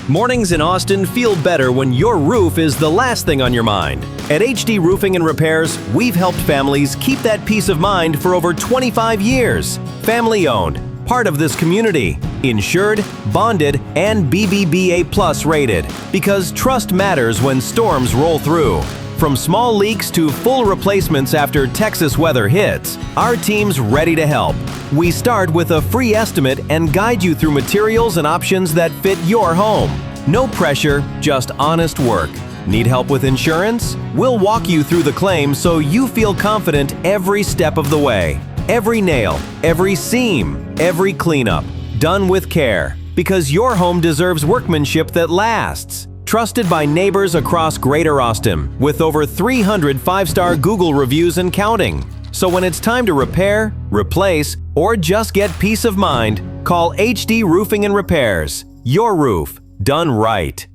Mornings in Austin feel better when your roof is the last thing on your mind. At HD Roofing and Repairs, we've helped families keep that peace of mind for over 25 years. Family owned, part of this community, insured, bonded, and BBBA Plus rated. Because trust matters when storms roll through. From small leaks to full replacements after Texas weather hits, our team's ready to help. We start with a free estimate and guide you through materials and options that fit your home. No pressure, just honest work. Need help with insurance? We'll walk you through the claim so you feel confident every step of the way. Every nail, every seam, every cleanup, done with care. Because your home deserves workmanship that lasts. Trusted by neighbors across Greater Austin, with over 300 five-star Google reviews and counting. So when it's time to repair, replace, or just get peace of mind, call HD Roofing and Repairs. Your roof, done right.